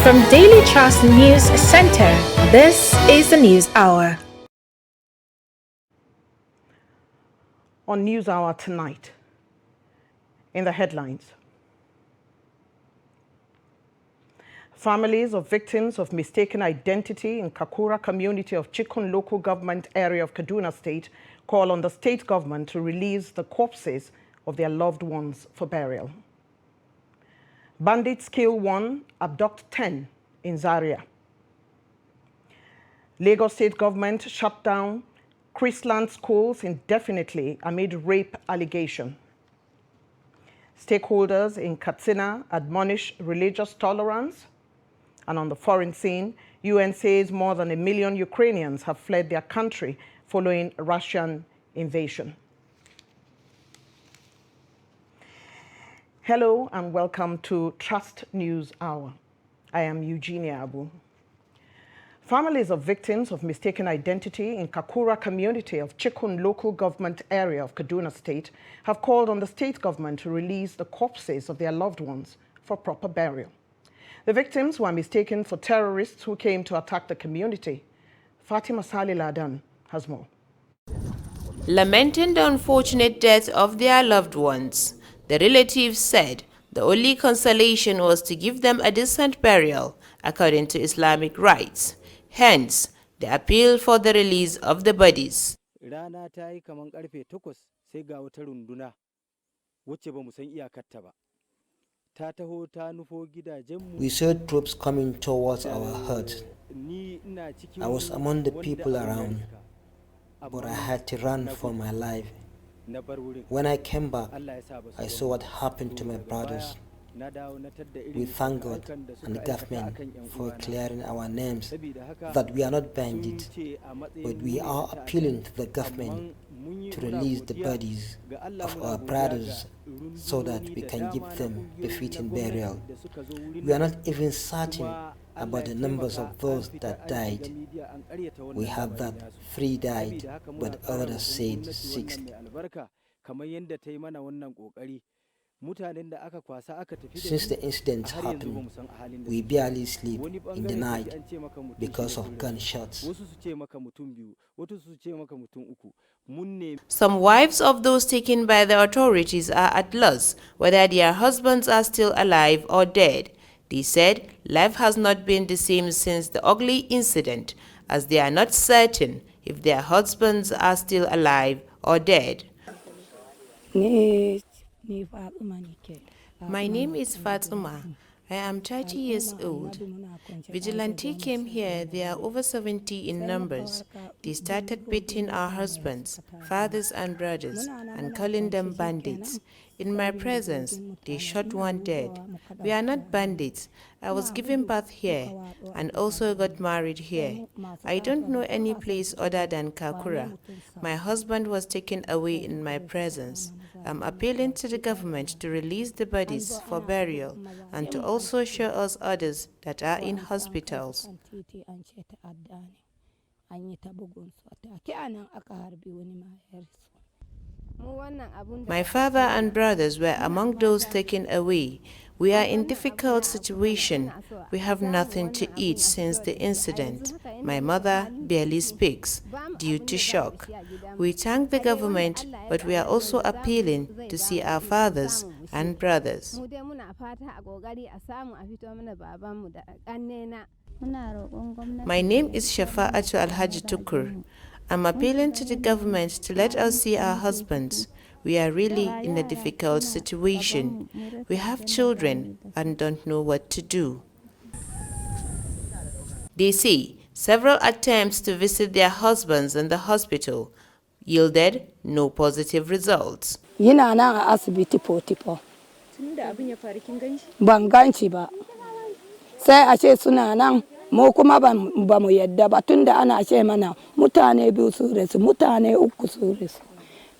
From Daily Trust News Center, this is the News Hour. On News Hour tonight, in the headlines, families of victims of mistaken identity in Kakura community of Chikun local government area of Kaduna State call on the state government to release the corpses of their loved ones for burial. Bandits kill 1, abduct 10 in Zaria. Lagos State government shut down Chrisland schools indefinitely amid rape allegation. Stakeholders in Katsina admonish religious tolerance. And on the foreign scene, UN says more than 1 million Ukrainians have fled their country following Russian invasion. Hello and welcome to Trust News Hour. I am Eugenia Abu. Families of victims of mistaken identity in Kakura community of Chikun local government area of Kaduna State have called on the state government to release the corpses of their loved ones for proper burial. The victims were mistaken for terrorists who came to attack the community. Fatima Salih Ladan has more. Lamenting the unfortunate death of their loved ones, the relatives said the only consolation was to give them a decent burial according to Islamic rites. Hence, the appeal for the release of the bodies. Rana ta yi kaman karfe 8 sai ga wata runduna wacce ba mu san iyakarta ba. Ta taho ta nufo gidajenmu. We saw troops coming towards our hut. I was among the people around, but I had to run for my life. When I came back, I saw what happened to my brothers. We thank God and the government for clearing our names, that we are not bandits, but we are appealing to the government to release the bodies of our brothers so that we can give them befitting burial. We are not even certain about the numbers of those that died. We have that 3 died, but others said 6. Since the incident happened, we barely sleep in the night because of gunshots. Some wives of those taken by the authorities are at loss whether their husbands are still alive or dead. They said life has not been the same since the ugly incident, as they are not certain if their husbands are still alive or dead. My name is Fatima. I am 30 years old. Vigilante came here. They are over 70 in numbers. They started beating our husbands, fathers and brothers, and calling them bandits. In my presence, they shot 1 dead. We are not bandits. I was given birth here and also got married here. I don't know any place other than Kakura. My husband was taken away in my presence. I'm appealing to the government to release the bodies for burial and to also show us others that are in hospitals. My father and brothers were among those taken away. We are in difficult situation. We have nothing to eat since the incident. My mother barely speaks due to shock. We thank the government, but we are also appealing to see our fathers and brothers. My name is Shafa'atu Alhaji Tukur. I'm appealing to the government to let us see our husbands. We are really in a difficult situation. We have children and don't know what to do. They say several attempts to visit their husbands in the hospital yielded no positive results. Yana nan a asibiti Potipo. Ban ganci ba. Sai a ce suna nan mu kuma ba mu yadda ba tunda ana ce mana mutane 2 su resu mutane 3 su resu.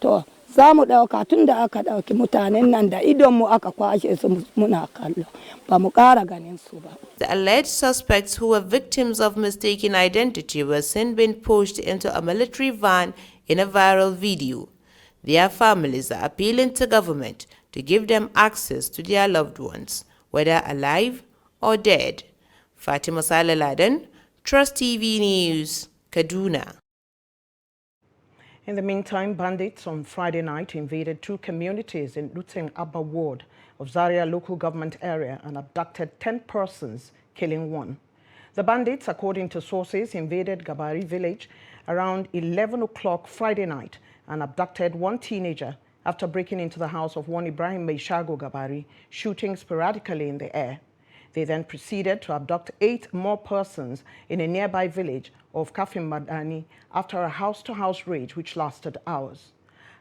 To za mu dauka tunda aka dauki mutanen nan da idon mu aka kwashe su muna kallo ba mu ƙara ganin su ba. The alleged suspects who were victims of mistaken identity were seen being pushed into a military van in a viral video. Their families are appealing to government to give them access to their loved ones, whether alive or dead. Fatima Salaladen, Trust TV News, Kaduna. In the meantime, bandits on Friday night invaded two communities in Luteng Abba Ward of Zaria local government area and abducted 10 persons, killing one. The bandits, according to sources, invaded Gabari village around 11 o'clock Friday night and abducted one teenager after breaking into the house of one Ibrahim Meishago Gabari, shooting sporadically in the air. They then proceeded to abduct 8 more persons in a nearby village of Kafim Madani after a house-to-house raid which lasted hours.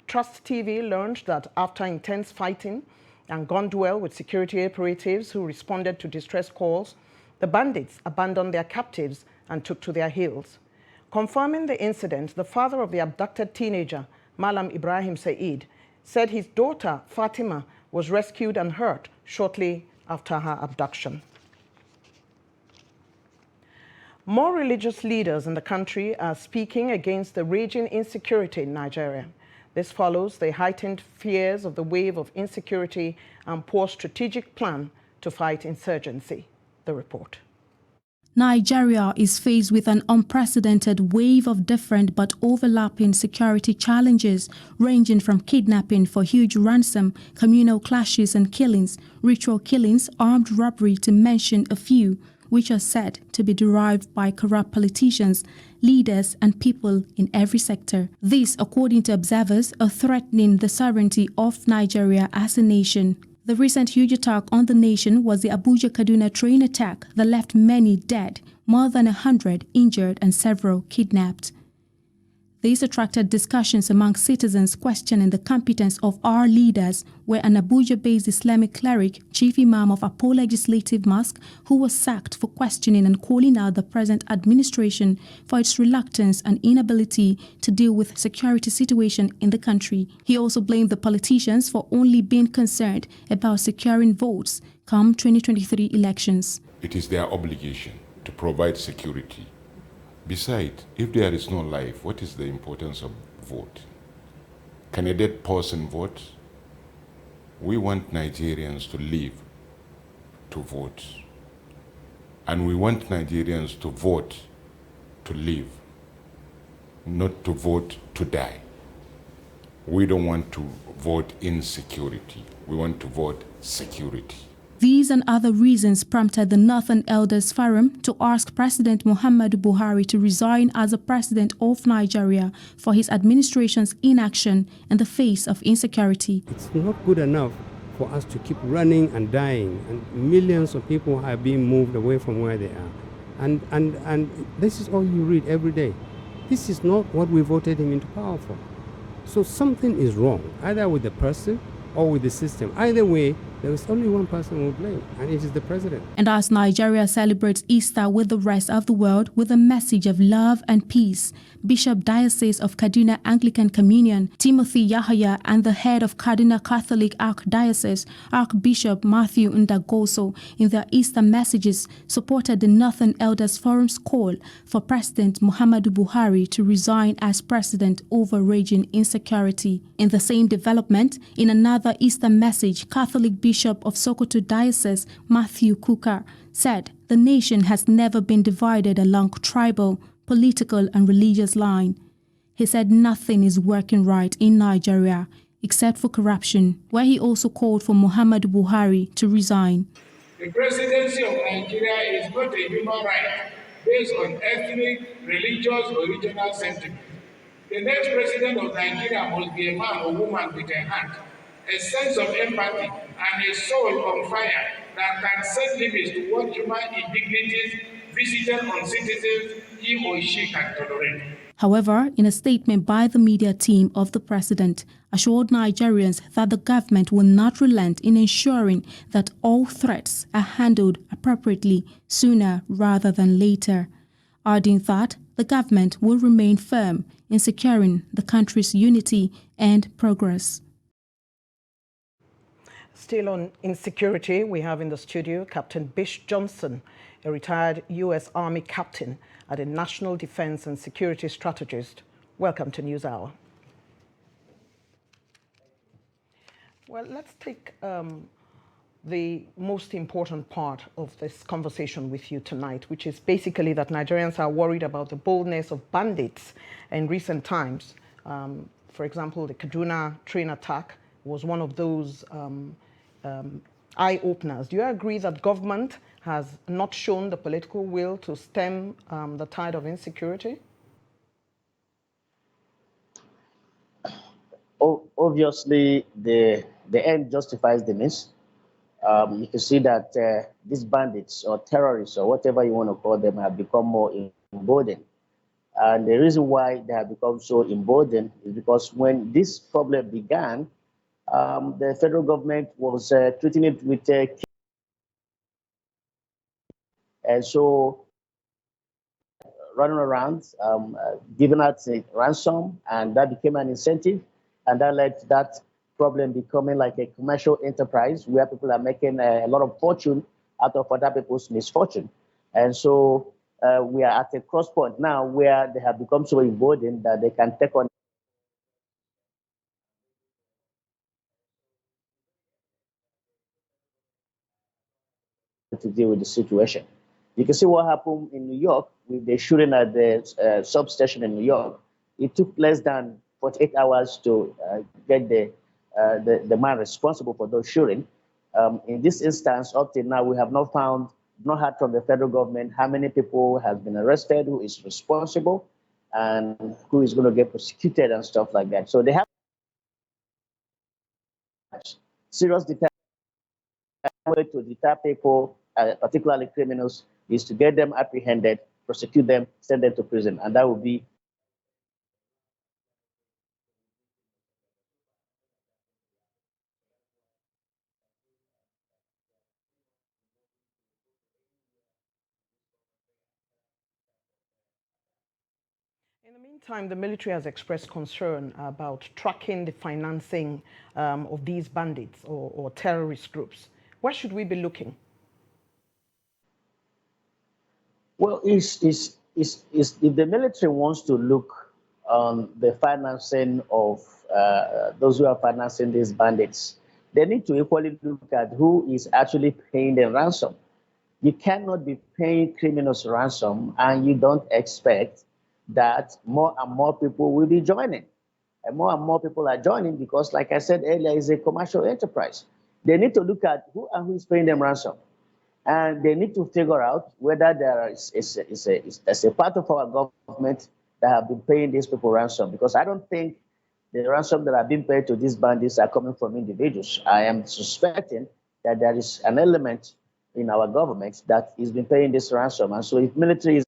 Trust TV learned that after intense fighting and gun duel with security operatives who responded to distress calls, the bandits abandoned their captives and took to their heels. Confirming the incident, the father of the abducted teenager, Malam Ibrahim Said, said his daughter, Fatima, was rescued and hurt shortly after her abduction. More religious leaders in the country are speaking against the raging insecurity in Nigeria. This follows the heightened fears of the wave of insecurity and poor strategic plan to fight insurgency. The report. Nigeria is faced with an unprecedented wave of different but overlapping security challenges, ranging from kidnapping for huge ransom, communal clashes and killings, ritual killings, armed robbery, to mention a few, which are said to be derived by corrupt politicians, leaders and people in every sector. These, according to observers, are threatening the sovereignty of Nigeria as a nation. The recent huge attack on the nation was the Abuja-Kaduna train attack that left many dead, more than 100 injured and several kidnapped. This attracted discussions among citizens questioning the competence of our leaders, where an Abuja-based Islamic cleric, chief imam of Apo Legislative Mosque, who was sacked for questioning and calling out the present administration for its reluctance and inability to deal with security situation in the country. He also blamed the politicians for only being concerned about securing votes come 2023 elections. It is their obligation to provide security. Besides, if there is no life, what is the importance of vote? Can a dead person vote? We want Nigerians to live to vote. And we want Nigerians to vote to live, not to vote to die. We don't want to vote insecurity. We want to vote security. These and other reasons prompted the Northern Elders Forum to ask President Muhammadu Buhari to resign as the president of Nigeria for his administration's inaction in the face of insecurity. It's not good enough for us to keep running and dying, and millions of people are being moved away from where they are. And this is all you read every day. This is not what we voted him into power for. So something is wrong, either with the person or with the system. Either way, there is only one person who blame, and it is the president. And as Nigeria celebrates Easter with the rest of the world with a message of love and peace, Bishop Diocese of Kaduna Anglican Communion, Timothy Yahaya, and the head of Kaduna Catholic Archdiocese, Archbishop Matthew Ndagoso, in their Easter messages, supported the Northern Elders Forum's call for President Muhammadu Buhari to resign as president over raging insecurity. In the same development, in another Easter message, Catholic Bishop of Sokoto Diocese, Matthew Kukar, said the nation has never been divided along tribal, political and religious line. He said nothing is working right in Nigeria except for corruption, where he also called for Muhammadu Buhari to resign. The presidency of Nigeria is not a human right based on ethnic, religious or regional sentiment. The next president of Nigeria must be a man or woman with a heart, a sense of empathy, and a soul on fire that can set limits to what human indignities visited on citizens he or she can tolerate. However, in a statement by the media team of the president, assured Nigerians that the government will not relent in ensuring that all threats are handled appropriately sooner rather than later, adding that the government will remain firm in securing the country's unity and progress. Still on insecurity, we have in the studio Captain Bish Johnson, a retired U.S. Army captain and a national defense and security strategist. Welcome to NewsHour. Well, let's take the most important part of this conversation with you tonight, which is basically that Nigerians are worried about the boldness of bandits in recent times. For example, the Kaduna train attack was one of those eye-openers. Do you agree that government has not shown the political will to stem the tide of insecurity? Obviously, the end justifies the means. You can see that these bandits or terrorists or whatever you want to call them have become more emboldened. And the reason why they have become so emboldened is because when this problem began, the federal government was treating it with and so running around, giving out a ransom, and that became an incentive, and that led to that problem becoming like a commercial enterprise where people are making a lot of fortune out of other people's misfortune. And so we are at a cross point now where they have become so emboldened that they can take on to deal with the situation. You can see what happened in New York with the shooting at the substation in New York. It took less than 48 hours to get the man responsible for those shooting. In this instance, up till now, we have not heard from the federal government how many people have been arrested, who is responsible, and who is going to get prosecuted and stuff like that. So they have serious deterrent way to deter people, particularly criminals, is to get them apprehended, prosecute them, send them to prison, and that would be In the meantime, the military has expressed concern about tracking the financing of these bandits or terrorist groups. Where should we be looking? well, if the military wants to look on the financing of those who are financing these bandits, they need to equally look at who is actually paying the ransom. You cannot be paying criminals ransom and you don't expect that more and more people will be joining. And more people are joining because, like I said earlier, it's a commercial enterprise. They need to look at who is paying them ransom. And they need to figure out whether there's a part of our government that have been paying these people ransom. Because I don't think the ransom that have been paid to these bandits are coming from individuals. I am suspecting that there is an element in our government that is been paying this ransom. And so if military is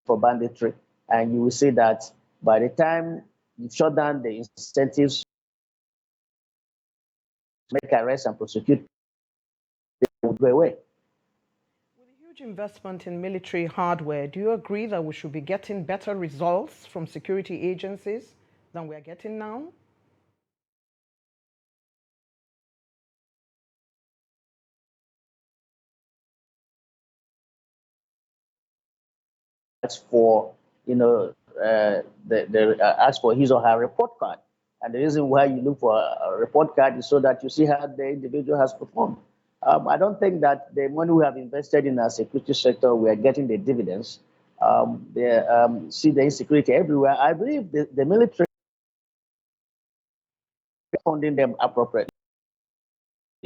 for banditry, and you will see that by the time you shut down the incentives, make arrests and prosecute, they will go away. With a huge investment in military hardware, do you agree that we should be getting better results from security agencies than we are getting now? For ask for his or her report card, and the reason why you look for a report card is so that you see how the individual has performed. I don't think that the money we have invested in our security sector, we are getting the dividends. See the insecurity everywhere. I believe the military funding them appropriately,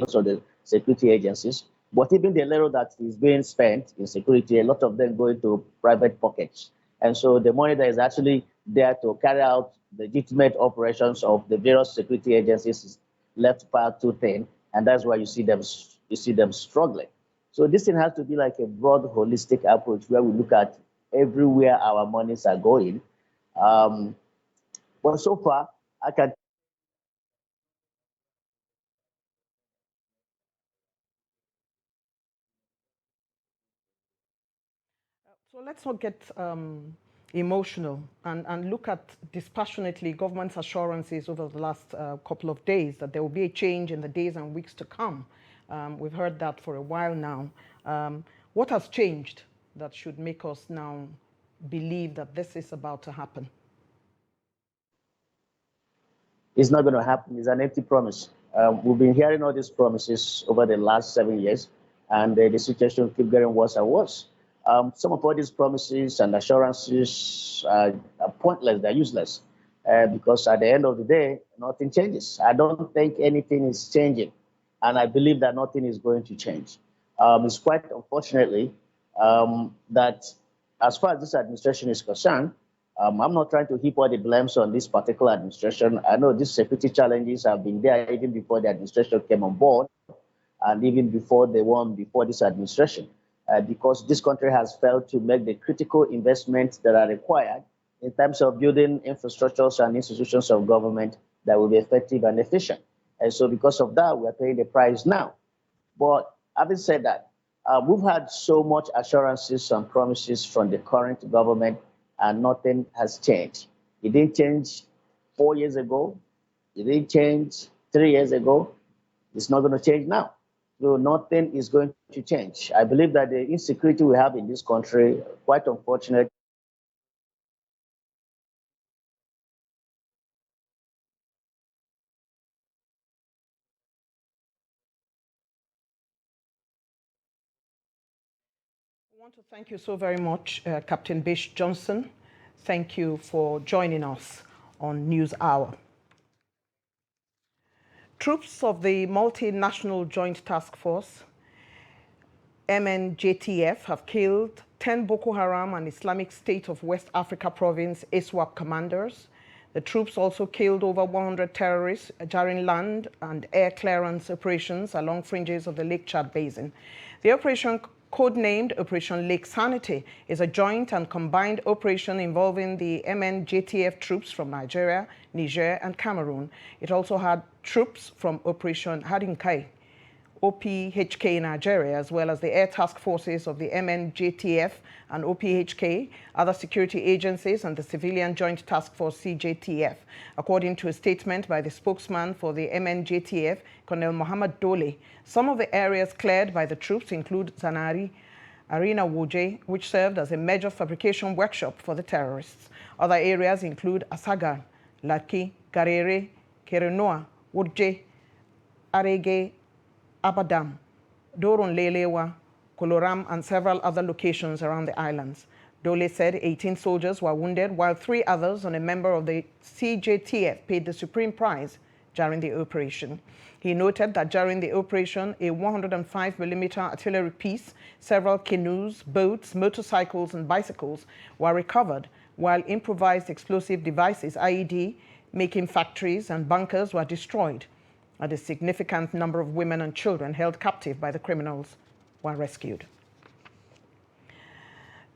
also the security agencies. But even the little that is being spent in security, a lot of them go into private pockets. And so the money that is actually there to carry out legitimate operations of the various security agencies is left far too thin, and that's why you see them struggling. So this thing has to be like a broad, holistic approach where we look at everywhere our monies are going. But so far, I can. So let's not get emotional and look at dispassionately government's assurances over the last couple of days that there will be a change in the days and weeks to come. We've heard that for a while now. What has changed that should make us now believe that this is about to happen? It's not going to happen. It's an empty promise. We've been hearing all these promises over the last 7 years, and the situation keeps getting worse and worse. Some of all these promises and assurances are pointless. They're useless because at the end of the day, nothing changes. I don't think anything is changing, and I believe that nothing is going to change. It's quite unfortunately that as far as this administration is concerned, I'm not trying to heap all the blames on this particular administration. I know these security challenges have been there even before the administration came on board and even before the one before this administration, because this country has failed to make the critical investments that are required in terms of building infrastructures and institutions of government that will be effective and efficient. And so because of that, we're paying the price now. But having said that, we've had so much assurances and promises from the current government, and nothing has changed. It didn't change 4 years ago. It didn't change 3 years ago. It's not going to change now. So nothing is going to change. I believe that the insecurity we have in this country, quite unfortunate. I want to thank you so very much, Captain Bish Johnson. Thank you for joining us on News Hour. Troops of the Multinational Joint Task Force, MNJTF, have killed 10 Boko Haram and Islamic State of West Africa Province ISWAP commanders. The troops also killed over 100 terrorists during land and air clearance operations along fringes of the Lake Chad Basin. The operation, codenamed Operation Lake Sanity, is a joint and combined operation involving the MNJTF troops from Nigeria, Niger, and Cameroon. It also had troops from Operation Hadinkai, OPHK in Nigeria, as well as the air task forces of the MNJTF and OPHK, other security agencies, and the Civilian Joint Task Force CJTF. According to a statement by the spokesman for the MNJTF, Colonel Mohammed Dole, some of the areas cleared by the troops include Zanari, Arena Woje, which served as a major fabrication workshop for the terrorists. Other areas include Asagar, Laki, Garere, Kerenoa, Woje, Arege, Abadam, Doron Lelewa, Koloram, and several other locations around the islands. Dole said 18 soldiers were wounded, while 3 others and a member of the CJTF paid the supreme price during the operation. He noted that during the operation, a 105mm artillery piece, several canoes, boats, motorcycles, and bicycles were recovered, while improvised explosive devices, IED, making factories and bunkers were destroyed, and a significant number of women and children held captive by the criminals were rescued.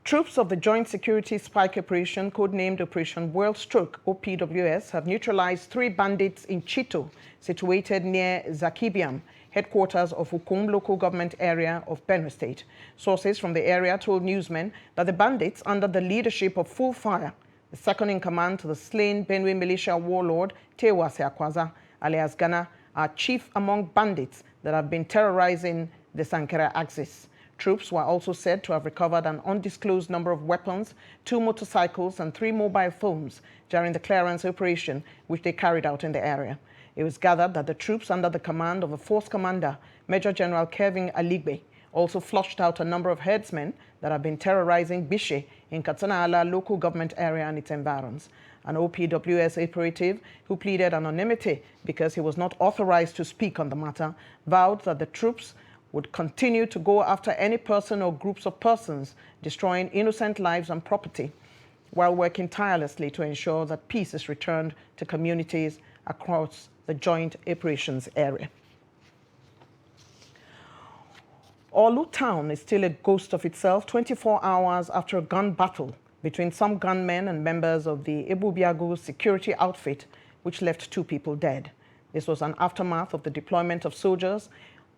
Troops of the Joint Security Spike Operation, codenamed Operation World Stroke, OPWS, have neutralized 3 bandits in Chito, situated near Zakibiam, headquarters of Ukum local government area of Benue State. Sources from the area told newsmen that the bandits, under the leadership of Full Fire, the second in command to the slain Benue militia warlord Tewase Akwaza, alias Ghana, are chief among bandits that have been terrorizing the Sankera axis. Troops were also said to have recovered an undisclosed number of weapons, 2 motorcycles, and 3 mobile phones during the clearance operation, which they carried out in the area. It was gathered that the troops under the command of a force commander, Major General Kevin Aligbe, also flushed out a number of herdsmen that have been terrorizing Bishe in Katsina-Ala local government area and its environs. An OPWS operative who pleaded anonymity because he was not authorized to speak on the matter vowed that the troops would continue to go after any person or groups of persons destroying innocent lives and property, while working tirelessly to ensure that peace is returned to communities across the joint operations area. Orlu town is still a ghost of itself 24 hours after a gun battle between some gunmen and members of the Ebubiagu security outfit, which left 2 people dead. This was an aftermath of the deployment of soldiers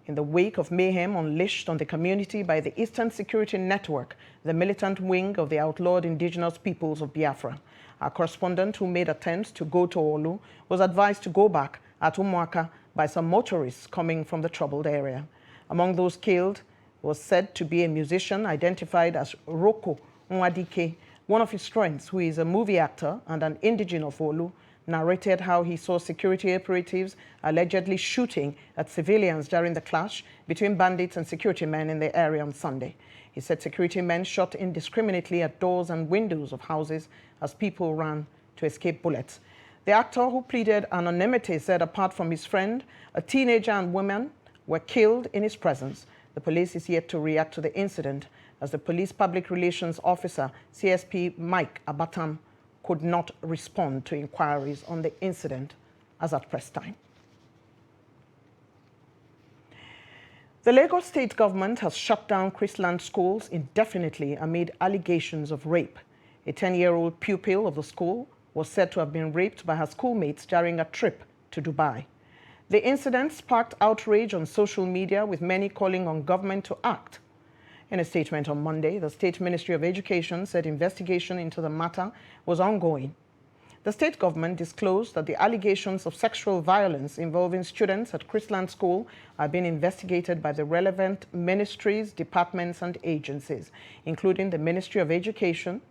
in the wake of mayhem unleashed on the community by the Eastern Security Network, the militant wing of the outlawed indigenous peoples of Biafra. Our correspondent, who made attempts to go to Orlu, was advised to go back at Umuaka by some motorists coming from the troubled area. Among those killed was said to be a musician identified as Roko Nwadike, One of his friends, who is a movie actor and an indigene of Olu, narrated how he saw security operatives allegedly shooting at civilians during the clash between bandits and security men in the area on Sunday. He said security men shot indiscriminately at doors and windows of houses as people ran to escape bullets. The actor, who pleaded anonymity, said apart from his friend, a teenager and woman were killed in his presence. The police is yet to react to the incident, as the police public relations officer, CSP Mike Abatam, could not respond to inquiries on the incident as at press time. The Lagos state government has shut down Chrisland schools indefinitely amid allegations of rape. A 10-year-old pupil of the school was said to have been raped by her schoolmates during a trip to Dubai. The incident sparked outrage on social media, with many calling on government to act. In a statement on Monday, the State Ministry of Education said investigation into the matter was ongoing. The state government disclosed that the allegations of sexual violence involving students at Chrisland School are being investigated by the relevant ministries, departments, and agencies, including the Ministry of Education,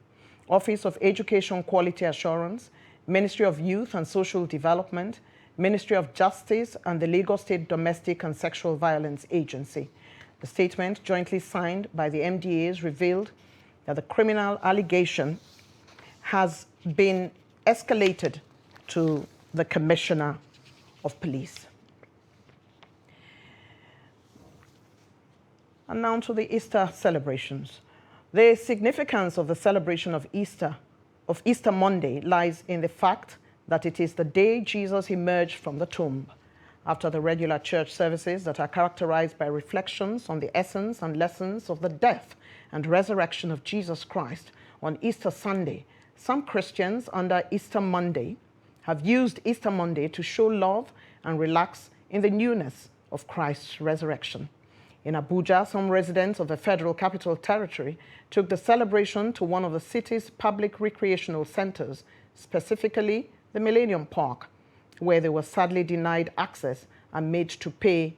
Office of Education Quality Assurance, Ministry of Youth and Social Development, Ministry of Justice, and the Lagos State Domestic and Sexual Violence Agency. The statement, jointly signed by the MDAs, revealed that the criminal allegation has been escalated to the Commissioner of Police. And now to the Easter celebrations. The significance of the celebration of Easter Monday, lies in the fact that it is the day Jesus emerged from the tomb. After the regular church services that are characterized by reflections on the essence and lessons of the death and resurrection of Jesus Christ on Easter Sunday, some Christians under Easter Monday have used Easter Monday to show love and relax in the newness of Christ's resurrection. In Abuja, some residents of the Federal Capital Territory took the celebration to one of the city's public recreational centers, specifically the Millennium Park, where they were sadly denied access and made to pay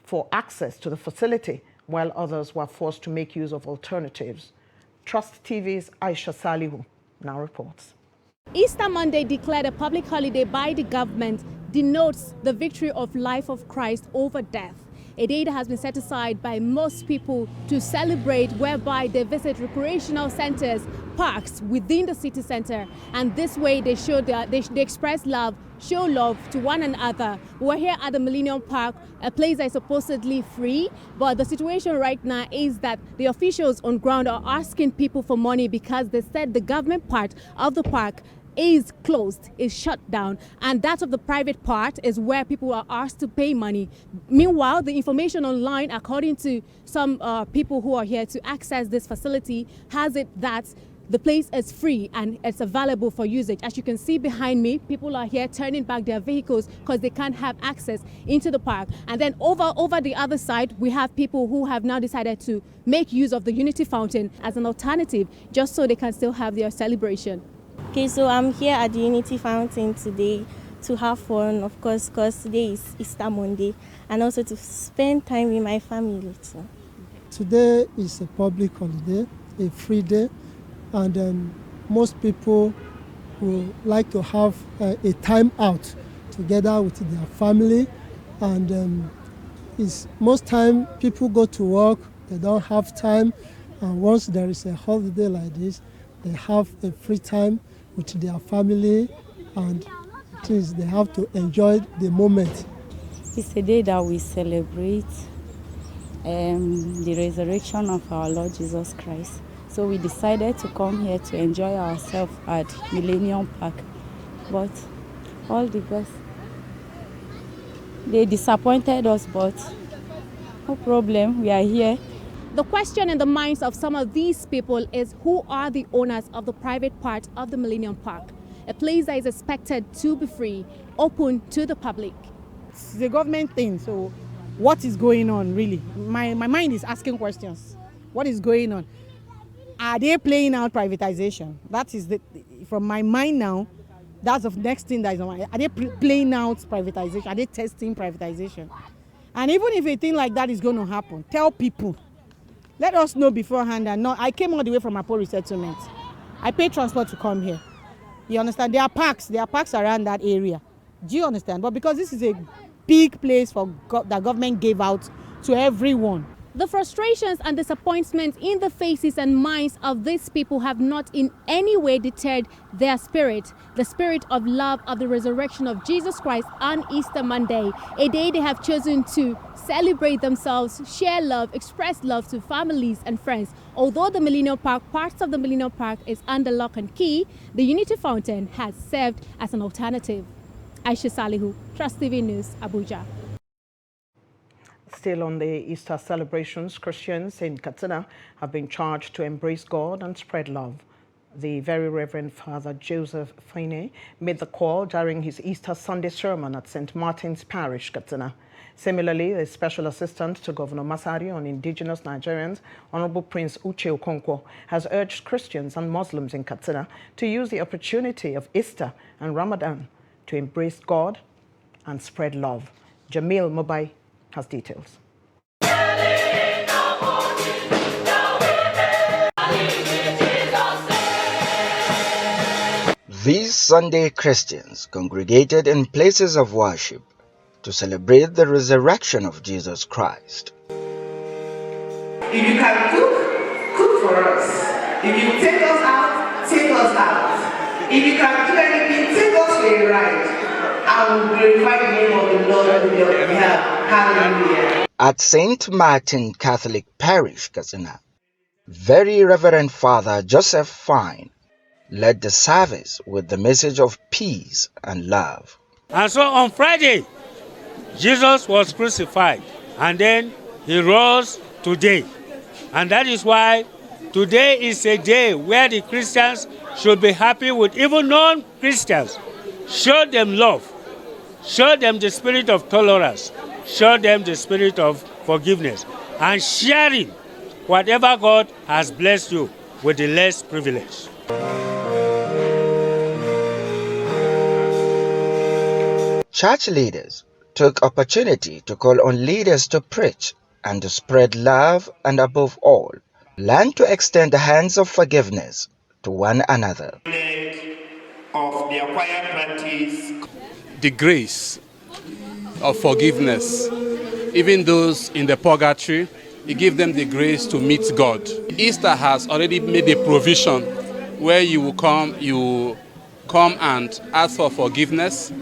for access to the facility, while others were forced to make use of alternatives. Trust TV's Aisha Salihu now reports. Easter Monday, declared a public holiday by the government, denotes the victory of life of Christ over death. A day that has been set aside by most people to celebrate, whereby they visit recreational centers, parks within the city center, and this way they show they express love, show love to one another. We're here at the Millennium Park, a place that is supposedly free, but the situation right now is that the officials on ground are asking people for money because they said the government part of the park is closed, is shut down, and that of the private part is where people are asked to pay money. Meanwhile, the information online, according to some people who are here to access this facility, has it that the place is free and it's available for usage. As you can see behind me, people are here turning back their vehicles because they can't have access into the park. And then over the other side, we have people who have now decided to make use of the Unity Fountain as an alternative, just so they can still have their celebration. Okay, so I'm here at the Unity Fountain today to have fun, of course, because today is Easter Monday, and also to spend time with my family too. Today is a public holiday, a free day, and most people would like to have a time out together with their family, and most time people go to work, they don't have time, and once there is a holiday like this, they have a free time with their family, and they have to enjoy the moment. It's a day that we celebrate the resurrection of our Lord Jesus Christ. So we decided to come here to enjoy ourselves at Millennium Park. But all the best. They disappointed us, but no problem, we are here. The question in the minds of some of these people is, who are the owners of the private part of the Millennium Park? A place that is expected to be free, open to the public. It's the government thing, so what is going on really? My mind is asking questions. What is going on? Are they playing out privatization? That is from my mind now, that's the next thing that is on my mind. Are they playing out privatization? Are they testing privatization? And even if a thing like that is going to happen, tell people. Let us know beforehand. And not, I came all the way from Apo Resettlement. I pay transport to come here. You understand? There are parks around that area. Do you understand? But because this is a big place that government gave out to everyone. The frustrations and disappointments in the faces and minds of these people have not in any way deterred their spirit, the spirit of love of the resurrection of Jesus Christ on Easter Monday, a day they have chosen to celebrate themselves, share love, express love to families and friends. Although the Millennium Park, parts of the Millennium Park is under lock and key, the Unity Fountain has served as an alternative. Aisha Salihu, Trust TV News, Abuja. Still on the Easter celebrations, Christians in Katsina have been charged to embrace God and spread love. The Very Reverend Father Joseph Fine made the call during his Easter Sunday sermon at St. Martin's Parish, Katsina. Similarly, the Special Assistant to Governor Masari on Indigenous Nigerians, Honorable Prince Uche Okonkwo, has urged Christians and Muslims in Katsina to use the opportunity of Easter and Ramadan to embrace God and spread love. Jamil Mobai has details. These Sunday Christians congregated in places of worship to celebrate the resurrection of Jesus Christ. If you can cook for us. If you take us out. If you can do anything, take us for a ride. I will glorify the name of the Lord on your behalf. Hallelujah. At St. Martin Catholic Parish, Katsina, Very Reverend Father Joseph Fine led the service with the message of peace and love. And so on Friday, Jesus was crucified, and then he rose today. And that is why today is a day where the Christians should be happy with even non-Christians. Show them love. Show them the spirit of tolerance. Show them the spirit of forgiveness. And sharing whatever God has blessed you with the less privileged. Church leaders took opportunity to call on leaders to preach and to spread love and, above all, learn to extend the hands of forgiveness to one another. Of the acquired practice, the grace of forgiveness, even those in the purgatory, He gives them the grace to meet God. Easter has already made a provision where you come and ask for forgiveness,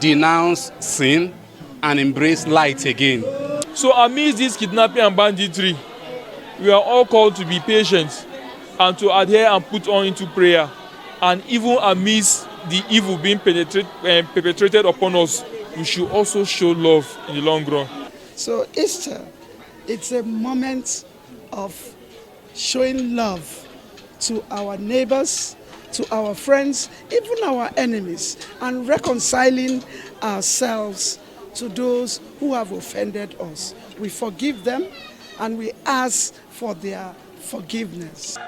denounce sin, and embrace light again. So amidst this kidnapping and banditry, we are all called to be patient and to adhere and put on into prayer. And even amidst the evil being perpetrated upon us, we should also show love in the long run. So Easter, it's a moment of showing love to our neighbors, to our friends, even our enemies, and reconciling ourselves to those who have offended us. We forgive them and we ask for their forgiveness.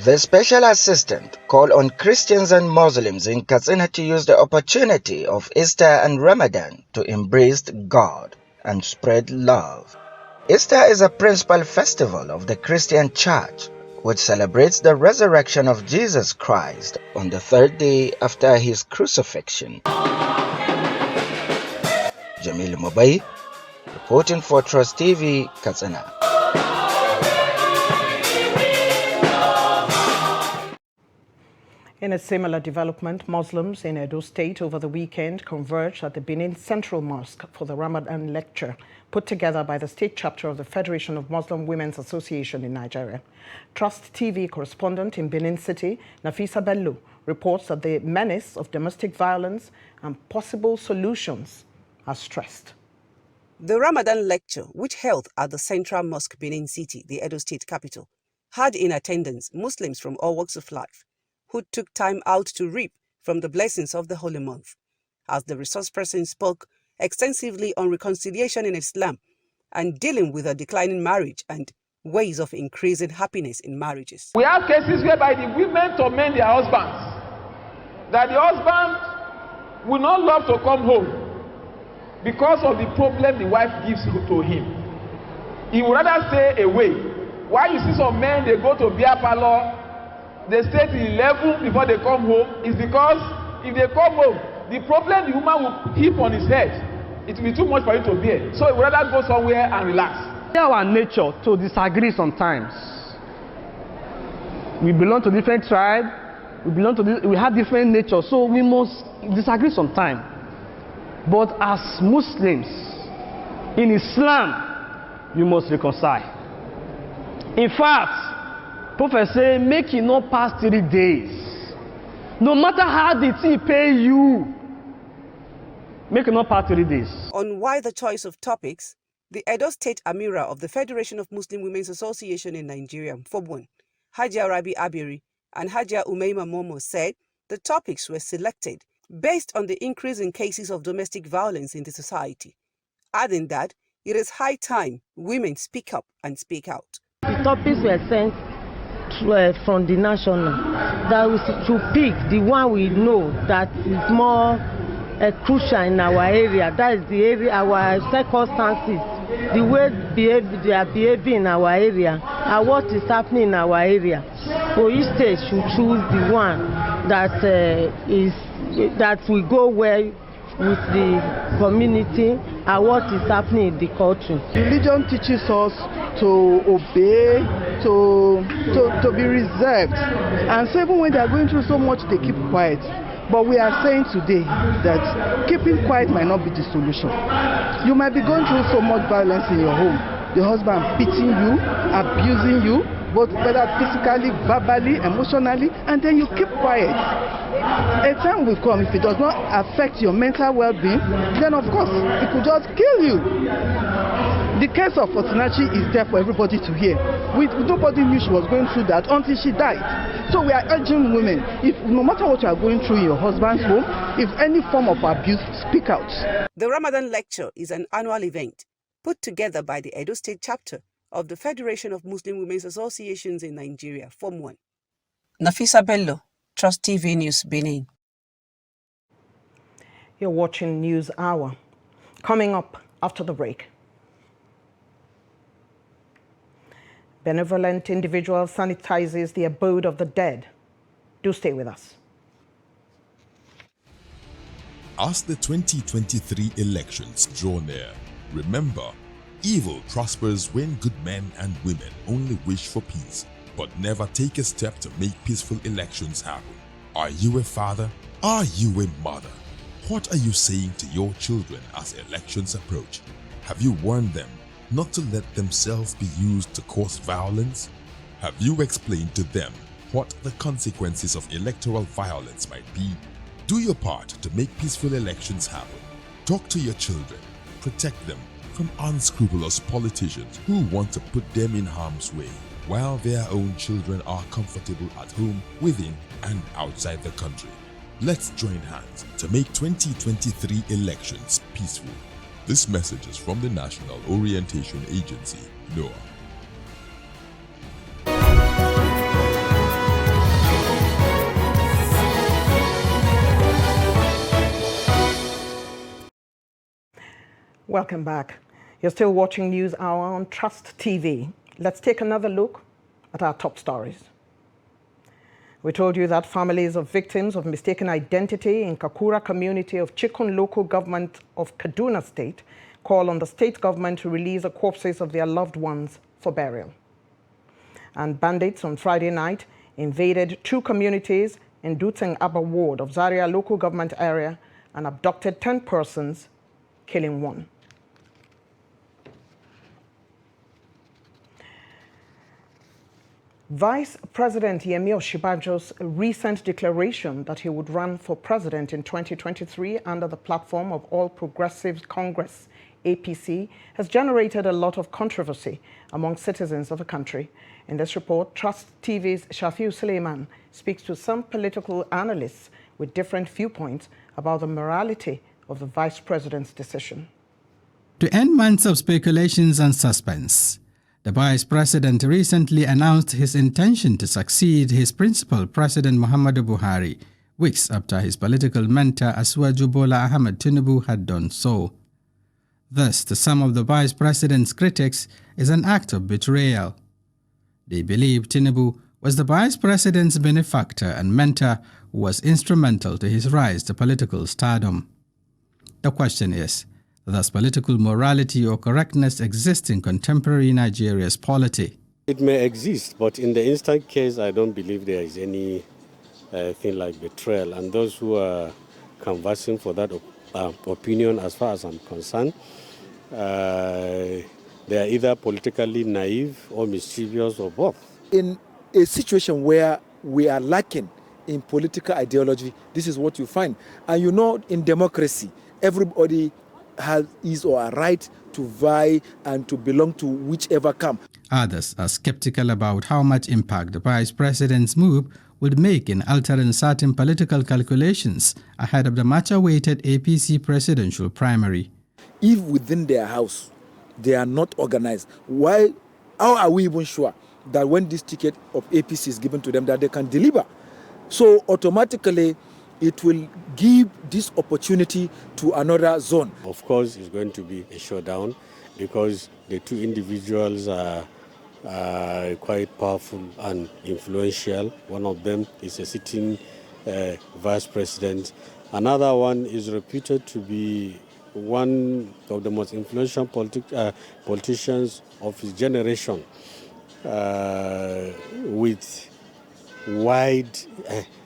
The Special Assistant called on Christians and Muslims in Katsina to use the opportunity of Easter and Ramadan to embrace God and spread love. Easter is a principal festival of the Christian Church, which celebrates the resurrection of Jesus Christ on the third day after his crucifixion. Jamil Mobai, reporting for Trust TV, Katsina. In a similar development, Muslims in Edo State over the weekend converged at the Benin Central Mosque for the Ramadan lecture put together by the state chapter of the Federation of Muslim Women's Association in Nigeria. Trust TV correspondent in Benin City, Nafisa Bello, reports that the menace of domestic violence and possible solutions are stressed. The Ramadan lecture, which held at the Central Mosque Benin City, the Edo State capital, had in attendance Muslims from all walks of life, who took time out to reap from the blessings of the holy month. As the resource person spoke extensively on reconciliation in Islam and dealing with a declining marriage and ways of increasing happiness in marriages. We have cases whereby the women torment their husbands, that the husband will not love to come home because of the problem the wife gives to him. He would rather stay away. Why you see some men, they go to beer parlor, they stay till 11 before they come home is because if they come home, the problem the woman will heap on his head, it will be too much for him to bear. So he would rather go somewhere and relax. It's our nature to disagree sometimes. We belong to different tribes, we have different nature, so we must disagree sometimes. But as Muslims, in Islam, you must reconcile. In fact, Prophet say, make it not pass 3 days. No matter how the thing pay you, make it not pass 3 days. On why the choice of topics, the Edo State Amira of the Federation of Muslim Women's Association in Nigeria, FOBWON, Hajia Rabi Abiri and Hajia Umeima Momo said the topics were selected based on the increase in cases of domestic violence in the society, adding that it is high time women speak up and speak out. The topics were sent from the national, that we should pick the one we know that is more crucial in our area. That is the area, our circumstances, the way they are behaving in our area, and what is happening in our area. So each state should choose the one that that will go well with the community and what is happening in the country. Religion teaches us to obey, to be reserved, and so even when they are going through so much, they keep quiet. But we are saying today that keeping quiet might not be the solution. You might be going through so much violence in your home. The husband beating you, abusing you, both whether physically, verbally, emotionally, and then you keep quiet. A time will come, if it does not affect your mental well-being, then of course it could just kill you. The case of Osinachi is there for everybody to hear. Nobody knew she was going through that until she died. So we are urging women, if no matter what you are going through in your husband's home, if any form of abuse, speak out. The Ramadan lecture is an annual event put together by the Edo State Chapter of the Federation of Muslim Women's Associations in Nigeria, FOBWON. Nafisa Bello, Trust TV News, Benin. You're watching News Hour. Coming up after the break. Benevolent individual sanitizes the abode of the dead. Do stay with us. As the 2023 elections draw near, remember, evil prospers when good men and women only wish for peace, but never take a step to make peaceful elections happen. Are you a father? Are you a mother? What are you saying to your children as elections approach? Have you warned them not to let themselves be used to cause violence? Have you explained to them what the consequences of electoral violence might be? Do your part to make peaceful elections happen. Talk to your children. Protect them from unscrupulous politicians who want to put them in harm's way, while their own children are comfortable at home, within and outside the country. Let's join hands to make 2023 elections peaceful. This message is from the National Orientation Agency, NOAA. Welcome back. You're still watching News Hour on Trust TV. Let's take another look at our top stories. We told you that families of victims of mistaken identity in Kakura community of Chikun local government of Kaduna State call on the state government to release the corpses of their loved ones for burial. And bandits on Friday night invaded 2 communities in Duteng Aba ward of Zaria local government area and abducted 10 persons, killing 1. Vice President Yemi Osinbajo's recent declaration that he would run for president in 2023 under the platform of All Progressives Congress, APC, has generated a lot of controversy among citizens of the country. In this report, Trust TV's Shafiu Suleiman speaks to some political analysts with different viewpoints about the morality of the vice president's decision. To end months of speculations and suspense, the Vice President recently announced his intention to succeed his principal President Muhammadu Buhari, weeks after his political mentor Asuwaju Bola Ahmed Tinubu had done so. This, to some of the Vice President's critics, is an act of betrayal. They believe Tinubu was the vice president's benefactor and mentor who was instrumental to his rise to political stardom. The question is, does political morality or correctness exist in contemporary Nigeria's polity? It may exist, but in the instant case, I don't believe there is any thing like betrayal. And those who are canvassing for that opinion, as far as I'm concerned, they are either politically naive or mischievous or both. In a situation where we are lacking in political ideology, this is what you find. And you know, in democracy, everybody has his or her right to vie and to belong to whichever camp. Others are skeptical about how much impact the vice president's move would make in altering certain political calculations ahead of the much-awaited APC presidential primary. If within their house they are not organized, how are we even sure that when this ticket of APC is given to them that they can deliver? So automatically it will give this opportunity to another zone. Of course, it's going to be a showdown because the two individuals are quite powerful and influential. One of them is a sitting vice president. Another one is reputed to be one of the most influential politicians of his generation, with wide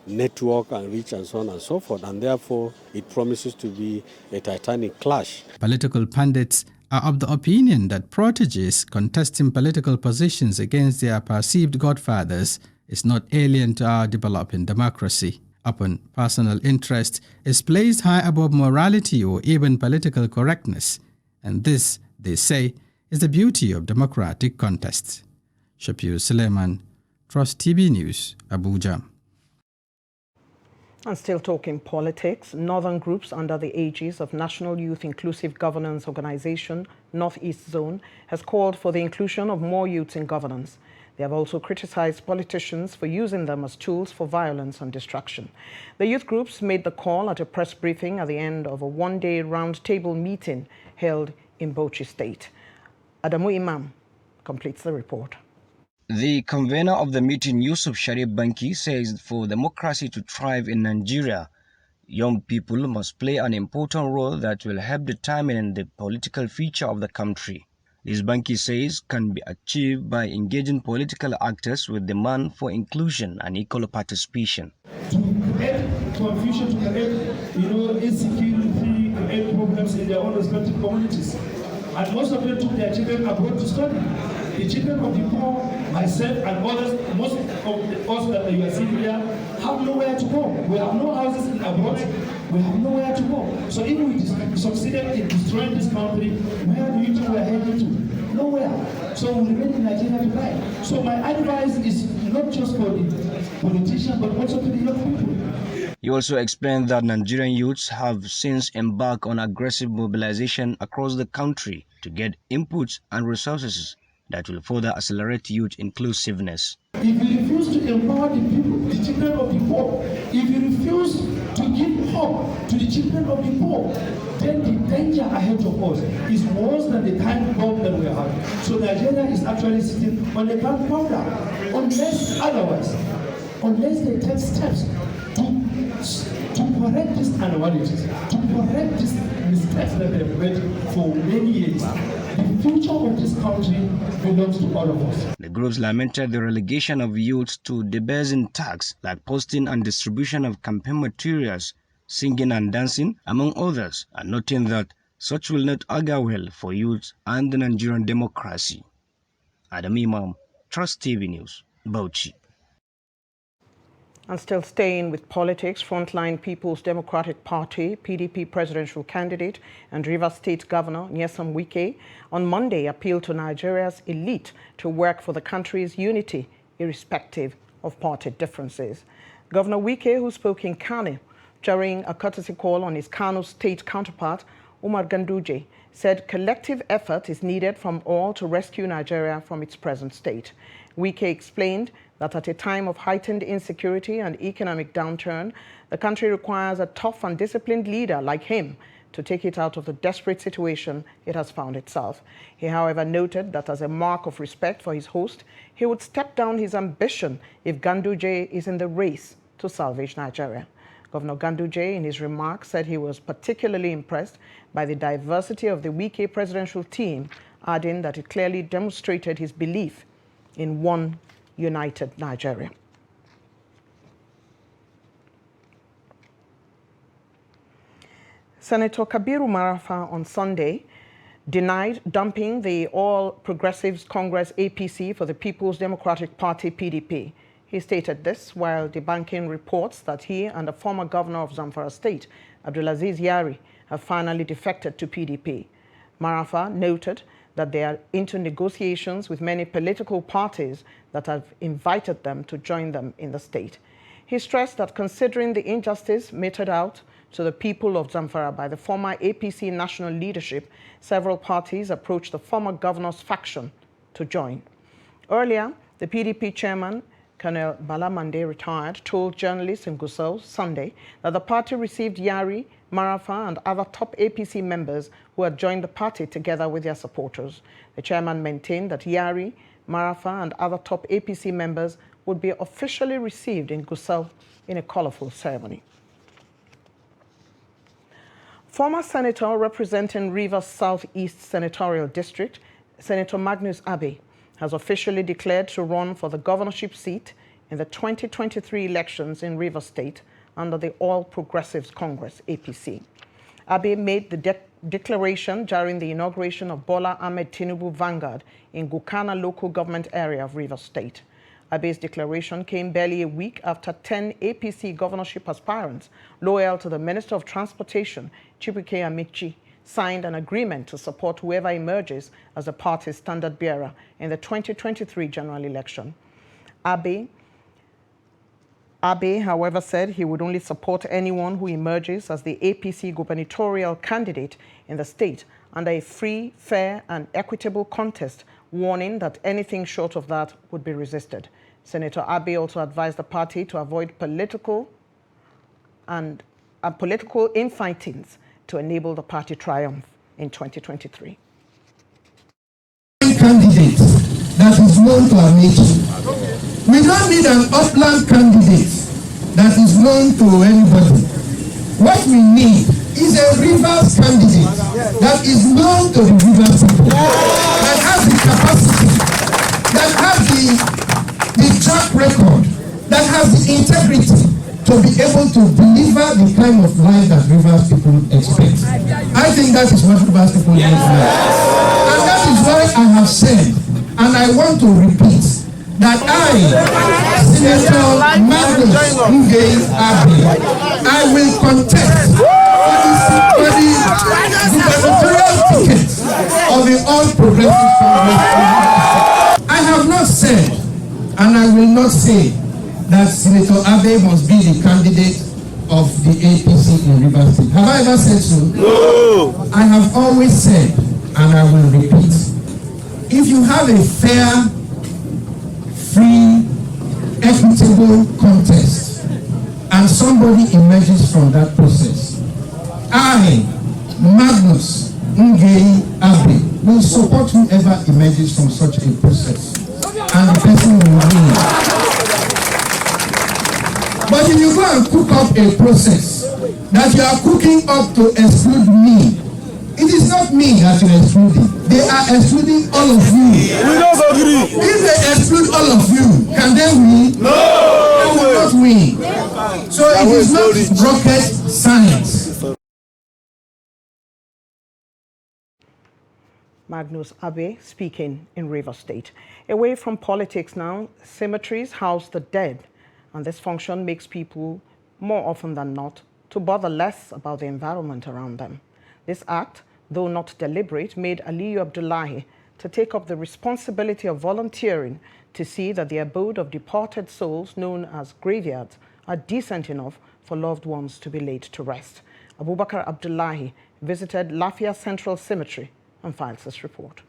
network and reach and so on and so forth, and therefore it promises to be a titanic clash. Political pundits are of the opinion that proteges contesting political positions against their perceived godfathers is not alien to our developing democracy. Upon personal interest is placed high above morality or even political correctness, and this, they say, is the beauty of democratic contests. Shapir Suleiman, Trust TV News, Abuja. And still talking politics, northern groups under the aegis of National Youth Inclusive Governance Organization, Northeast Zone, has called for the inclusion of more youths in governance. They have also criticized politicians for using them as tools for violence and destruction. The youth groups made the call at a press briefing at the end of a one-day roundtable meeting held in Bauchi State. Adamu Imam completes the report. The convener of the meeting, Yusuf Sharif Banki, says for democracy to thrive in Nigeria, young people must play an important role that will help determine the political future of the country. This, Banki says, can be achieved by engaging political actors with demand for inclusion and equal participation. To create confusion, to create, insecurity, create problems in their own respective communities. And most of them took their children abroad to study. The children of the poor, myself and others, most of us that you are seeing here, have nowhere to go. We have no houses in abroad. We have nowhere to go. So if we succeeded in destroying this country, where do you think we are heading to? Nowhere. So we remain in Nigeria to die. So my advice is not just for the politicians, but also to the young people. He also explained that Nigerian youths have since embarked on aggressive mobilization across the country to get inputs and resources that will further accelerate youth inclusiveness. If you refuse to empower the people, the children of the poor, if you refuse to give hope to the children of the poor, then the danger ahead of us is worse than the time bomb that we are having. So Nigeria is actually sitting on a gunpowder, unless they take steps to correct these anomalies, to correct these mistakes that they have made for many years. The future of this country belongs to all of us. The groups lamented the relegation of youths to debasing tasks like posting and distribution of campaign materials, singing and dancing, among others, and noting that such will not augur well for youths and the Nigerian democracy. Adam Imam, Trust TV News, Bauchi. And still staying with politics, Frontline People's Democratic Party, PDP presidential candidate and Rivers State Governor Nyesom Wike on Monday appealed to Nigeria's elite to work for the country's unity, irrespective of party differences. Governor Wike, who spoke in Kano during a courtesy call on his Kano state counterpart, Umar Ganduje, said collective effort is needed from all to rescue Nigeria from its present state. Wike explained that at a time of heightened insecurity and economic downturn, the country requires a tough and disciplined leader like him to take it out of the desperate situation it has found itself. He, however, noted that as a mark of respect for his host, he would step down his ambition if Ganduje is in the race to salvage Nigeria. Governor Ganduje, in his remarks, said he was particularly impressed by the diversity of the Wike presidential team, adding that it clearly demonstrated his belief in one united Nigeria. Senator Kabiru Marafa on Sunday denied dumping the All Progressives Congress APC for the People's Democratic Party PDP. He stated this while debunking reports that he and the former governor of Zamfara State, Abdulaziz Yari, have finally defected to PDP. Marafa noted that they are into negotiations with many political parties that have invited them to join them in the state. He stressed that considering the injustice meted out to the people of Zamfara by the former APC national leadership, several parties approached the former governor's faction to join. Earlier, the PDP chairman, Colonel Balamande, retired, told journalists in Gusau Sunday that the party received Yari, Marafa, and other top APC members who had joined the party together with their supporters. The chairman maintained that Yari, Marafa, and other top APC members would be officially received in Gusau in a colorful ceremony. Former senator representing Rivers Southeast Senatorial District, Senator Magnus Abe, has officially declared to run for the governorship seat in the 2023 elections in Rivers State under the All Progressives Congress, APC. Abe made the declaration during the inauguration of Bola Ahmed Tinubu Vanguard in Gukana local government area of Rivers State. Abe's declaration came barely a week after 10 APC governorship aspirants loyal to the Minister of Transportation, Chibuike Amici, signed an agreement to support whoever emerges as the party's standard bearer in the 2023 general election. Abe, however, said he would only support anyone who emerges as the APC gubernatorial candidate in the state under a free, fair, and equitable contest, warning that anything short of that would be resisted. Senator Abe also advised the party to avoid political infightings to enable the party triumph in 2023. Candidate that is known to Amici. We don't need an upland candidate that is known to anybody. What we need is a Rivers candidate that is known to the Rivers people, that has the capacity, that has the track record, that has the integrity to be able to deliver the kind of life that Rivers people expect. I think that is what Rivers people need now. And that is why I have said, and I want to repeat, that I, Senator Magnus Ngei Abe, I will contest for the gubernatorial ticket of the All Progressives Congress. I have not said, and I will not say, that Senator Abe must be the candidate of the APC in Rivers State. Have I ever said so? No. I have always said, and I will repeat, if you have a fair, free, equitable contest, and somebody emerges from that process, I, Magnus Ngei Abe, will support whoever emerges from such a process, and the person will win. But if you go and cook up a process that you are cooking up to exclude me, it is not me that you are excluding. They are excluding all of you. We don't agree. If they exclude all of you, can they win? No! They will not win. So it is not rocket science. Magnus Abe speaking in Rivers State. Away from politics now, cemeteries house the dead, and this function makes people, more often than not, to bother less about the environment around them. This act, though not deliberate, made Aliyu Abdullahi to take up the responsibility of volunteering to see that the abode of departed souls, known as graveyards, are decent enough for loved ones to be laid to rest. Abubakar Abdullahi visited Lafia Central Cemetery and files this report.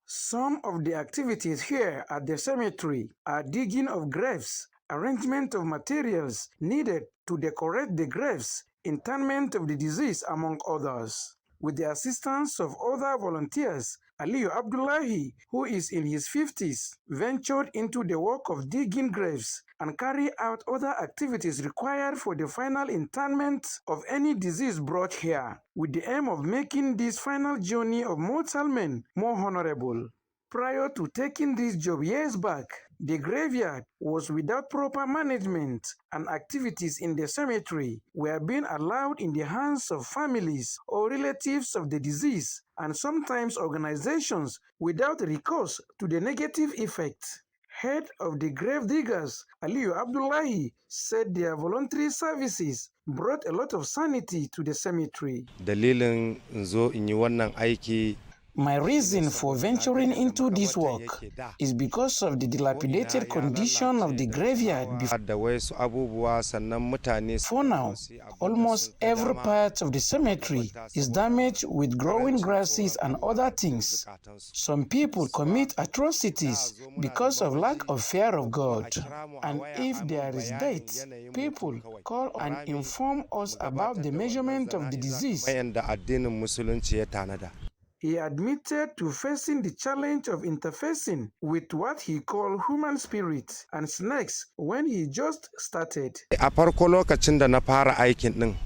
Some of the activities here at the cemetery are digging of graves, arrangement of materials needed to decorate the graves, interment of the deceased, among others. With the assistance of other volunteers, Aliyu Abdullahi, who is in his 50s, ventured into the work of digging graves and carry out other activities required for the final interment of any deceased brought here, with the aim of making this final journey of mortal men more honorable. Prior to taking this job years back, the graveyard was without proper management, and activities in the cemetery were being allowed in the hands of families or relatives of the deceased, and sometimes organizations without recourse to the negative effect. Head of the grave diggers, Aliyu Abdullahi, said their voluntary services brought a lot of sanity to the cemetery. Dalilin zo in yi wannan aiki. My reason for venturing into this work is because of the dilapidated condition of the graveyard before. For now, almost every part of the cemetery is damaged with growing grasses and other things. Some people commit atrocities because of lack of fear of God. And if there is death, people call and inform us about the measurement of the disease. He admitted to facing the challenge of interfacing with what he called human spirits and snakes when he just started. A farko lokacin da na fara aikin din,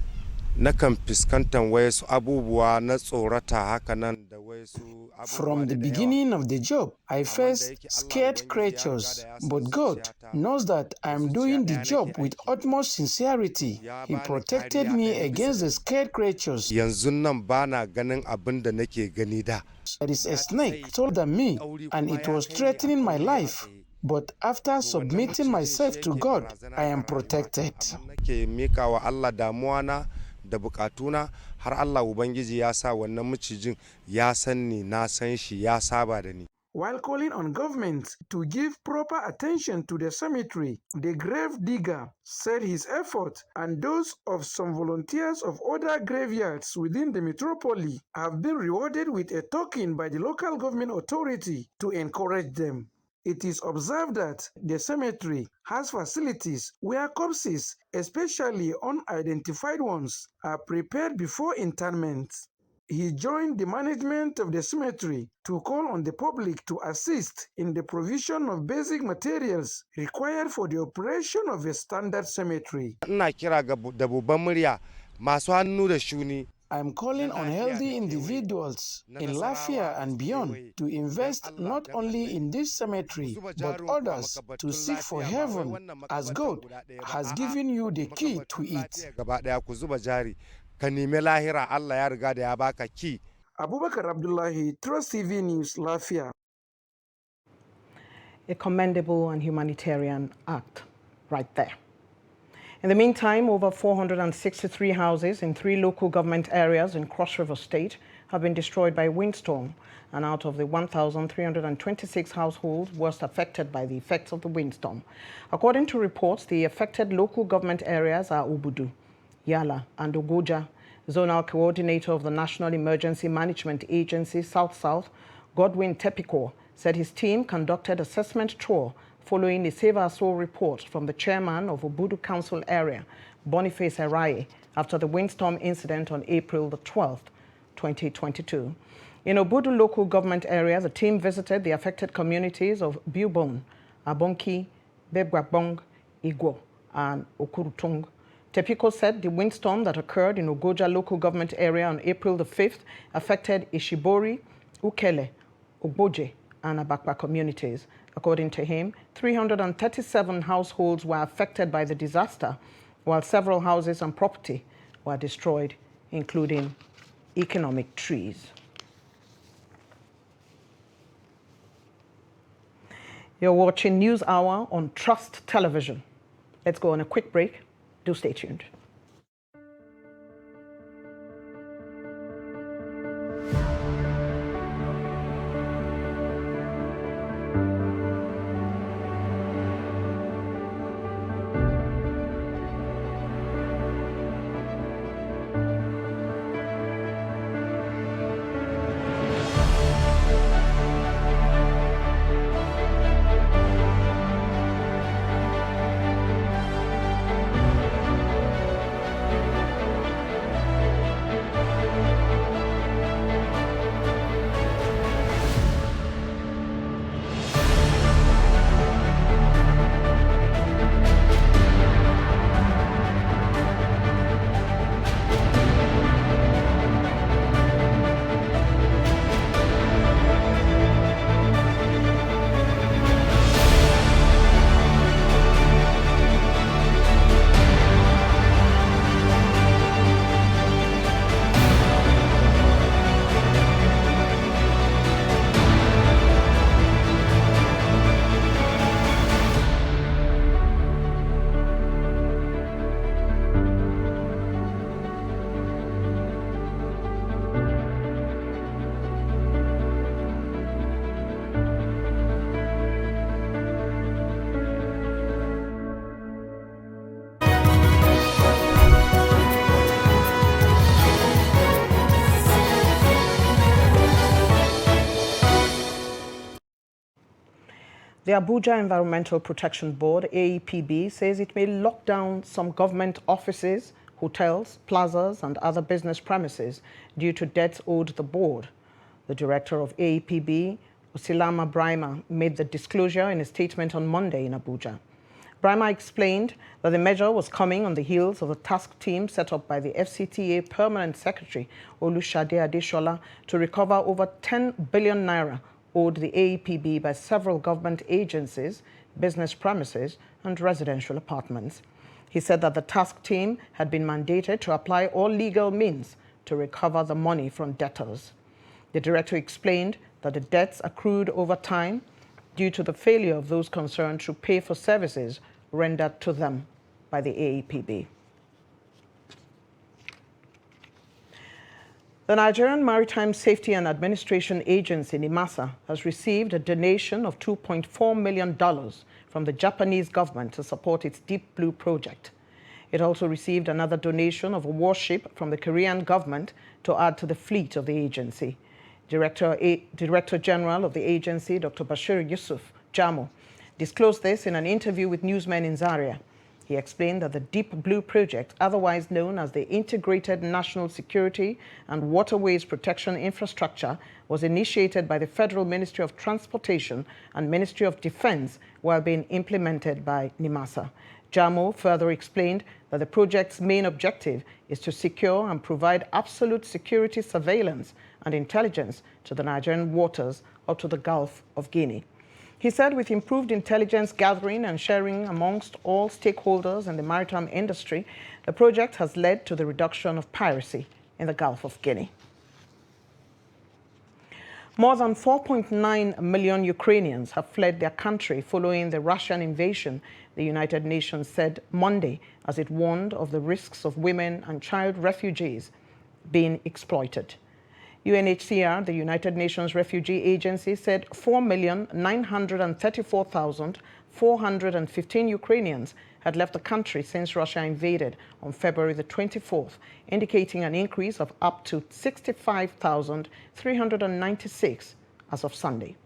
nakan fuskantar wasu abubuwa na tsorata haka nan da wasu. From the beginning of the job, I faced scared creatures, but God knows that I am doing the job with utmost sincerity. He protected me against the scared creatures. Yanzu nan bana ganin abin da nake gani da. There is a snake taller than me, and it was threatening my life. But after submitting myself to God, I am protected. Nake mika wa Allah damuwa na da bukatuna har Allah Ubangiji ya sa wannan macijin ya san ni na san shi ya saba da ni. While calling on government to give proper attention to the cemetery, the grave digger said his effort and those of some volunteers of other graveyards within the metropolis have been rewarded with a token by the local government authority to encourage them. It is observed that the cemetery has facilities where corpses, especially unidentified ones, are prepared before interment. He joined the management of the cemetery to call on the public to assist in the provision of basic materials required for the operation of a standard cemetery. Ina kira ga da babban murya masu hannu da shuni. I am calling on healthy individuals in Lafia and beyond to invest not only in this cemetery but others to seek for heaven, as God has given you the key to it. Abubakar Abdullahi, Trust TV News, Lafia. A commendable and humanitarian act right there. In the meantime, over 463 houses in 3 local government areas in Cross River State have been destroyed by windstorm, and out of the 1,326 households worst affected by the effects of the windstorm. According to reports, the affected local government areas are Obudu, Yala, and Ogoja. Zonal Coordinator of the National Emergency Management Agency South-South, Godwin Tepiko, said his team conducted assessment tour following the Save Our Soul report from the chairman of Obudu Council area, Boniface Araye, after the windstorm incident on April the 12th, 2022. In Obudu local government area, the team visited the affected communities of Biubon, Abonki, Bebwabong, Igwo, and Okurutung. Tepiko said the windstorm that occurred in Ogoja local government area on April the 5th affected Ishibori, Ukele, Ogboje, and Abakwa communities. According to him, 337 households were affected by the disaster, while several houses and property were destroyed, including economic trees. You're watching News Hour on Trust Television. Let's go on a quick break. Do stay tuned. The Abuja Environmental Protection Board, AEPB, says it may lock down some government offices, hotels, plazas, and other business premises due to debts owed the board. The director of AEPB, Usilama Brima, made the disclosure in a statement on Monday in Abuja. Brima explained that the measure was coming on the heels of a task team set up by the FCTA Permanent Secretary, Olushade Adeshola, to recover over 10 billion naira owed the AEPB by several government agencies, business premises, and residential apartments. He said that the task team had been mandated to apply all legal means to recover the money from debtors. The director explained that the debts accrued over time due to the failure of those concerned to pay for services rendered to them by the AEPB. The Nigerian Maritime Safety and Administration Agency, NIMASA, has received a donation of $2.4 million from the Japanese government to support its Deep Blue project. It also received another donation of a warship from the Korean government to add to the fleet of the agency. Director General of the agency, Dr. Bashir Yusuf Jamo, disclosed this in an interview with newsmen in Zaria. He explained that the Deep Blue project, otherwise known as the Integrated National Security and Waterways Protection Infrastructure, was initiated by the Federal Ministry of Transportation and Ministry of Defense while being implemented by NIMASA. Jamo further explained that the project's main objective is to secure and provide absolute security surveillance and intelligence to the Nigerian waters up to the Gulf of Guinea. He said with improved intelligence gathering and sharing amongst all stakeholders in the maritime industry, the project has led to the reduction of piracy in the Gulf of Guinea. More than 4.9 million Ukrainians have fled their country following the Russian invasion, the United Nations said Monday, as it warned of the risks of women and child refugees being exploited. UNHCR, the United Nations Refugee Agency, said 4,934,415 Ukrainians had left the country since Russia invaded on February the 24th, indicating an increase of up to 65,396 as of Sunday.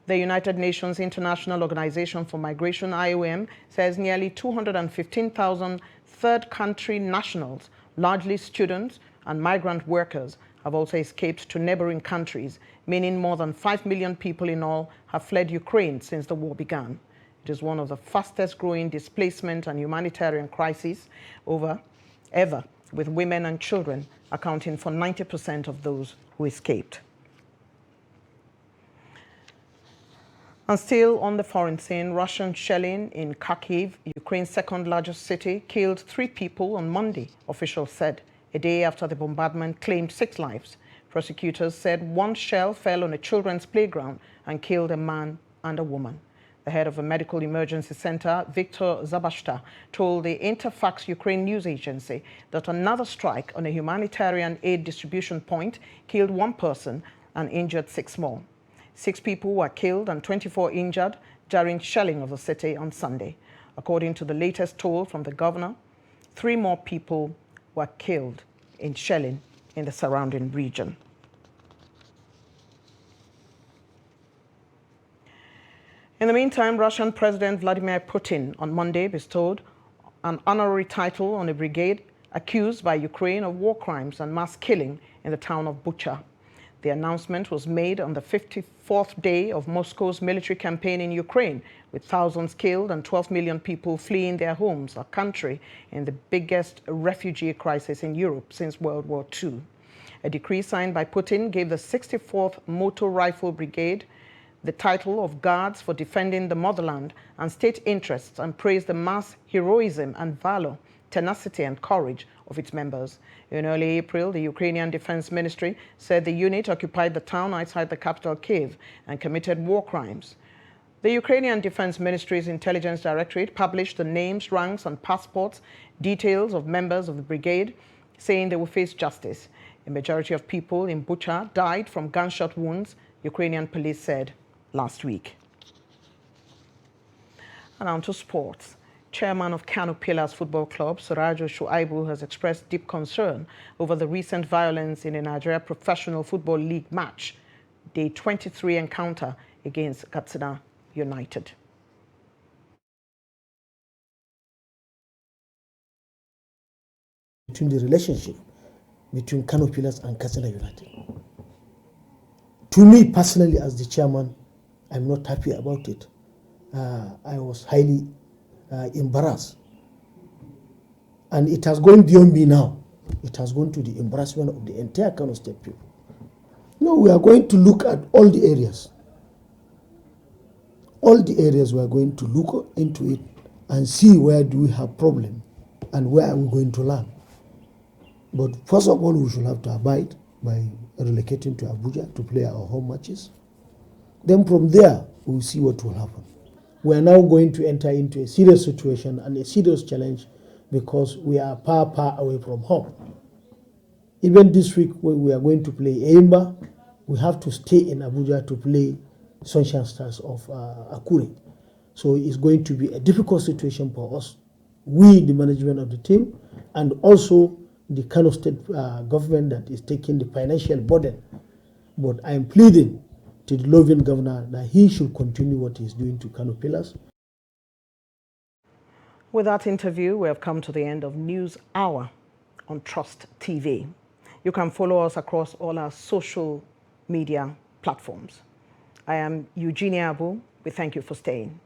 The United Nations International Organization for Migration, IOM, says nearly 215,000 third country nationals, largely students and migrant workers, have also escaped to neighboring countries, meaning more than 5 million people in all have fled Ukraine since the war began. It is one of the fastest growing displacement and humanitarian crises ever, with women and children accounting for 90% of those who escaped. And still on the foreign scene, Russian shelling in Kharkiv, Ukraine's second largest city, killed 3 people on Monday, officials said. A day after the bombardment claimed 6 lives. Prosecutors said 1 shell fell on a children's playground and killed a man and a woman. The head of a medical emergency center, Viktor Zabashta, told the Interfax Ukraine news agency that another strike on a humanitarian aid distribution point killed 1 person and injured 6 more. 6 people were killed and 24 injured during shelling of the city on Sunday. According to the latest toll from the governor, 3 more people were killed in shelling in the surrounding region. In the meantime, Russian President Vladimir Putin on Monday bestowed an honorary title on a brigade accused by Ukraine of war crimes and mass killing in the town of Bucha. The announcement was made on the 54th day of Moscow's military campaign in Ukraine, with thousands killed and 12 million people fleeing their homes, a country in the biggest refugee crisis in Europe since World War II. A decree signed by Putin gave the 64th Motor Rifle Brigade the title of Guards for Defending the Motherland and State Interests, and praised the mass heroism and valor, tenacity and courage of its members. In early April, the Ukrainian Defense Ministry said the unit occupied the town outside the capital Kyiv and committed war crimes. The Ukrainian Defense Ministry's Intelligence Directorate published the names, ranks and passports, details of members of the brigade, saying they will face justice. A majority of people in Bucha died from gunshot wounds, Ukrainian police said last week. And on to sports. Chairman of Kano Pillars Football Club, Surajo Shuaibu, has expressed deep concern over the recent violence in the Nigeria Professional Football League match, Day 23 encounter against Katsina united. Between the relationship between Kano Pillars and Katsina United. To me personally, as the chairman, I'm not happy about it. I was highly embarrassed. And it has gone beyond me now. It has gone to the embarrassment of the entire Kano State people. No, we are going to look at all the areas. All the areas we are going to look into it and see where do we have problem and where are we going to learn. But first of all, we should have to abide by relocating to Abuja to play our home matches. Then from there, we will see what will happen. We are now going to enter into a serious situation and a serious challenge because we are far, far away from home. Even this week, when we are going to play Eimba, we have to stay in Abuja to play Sunshine Stars of Akure. So it's going to be a difficult situation for us, we, the management of the team, and also the Kano State government that is taking the financial burden. But I am pleading to the loving governor that he should continue what he's doing to Kano Pillars. With that interview, we have come to the end of News Hour on Trust TV. You can follow us across all our social media platforms. I am Eugenia Abu. We thank you for staying.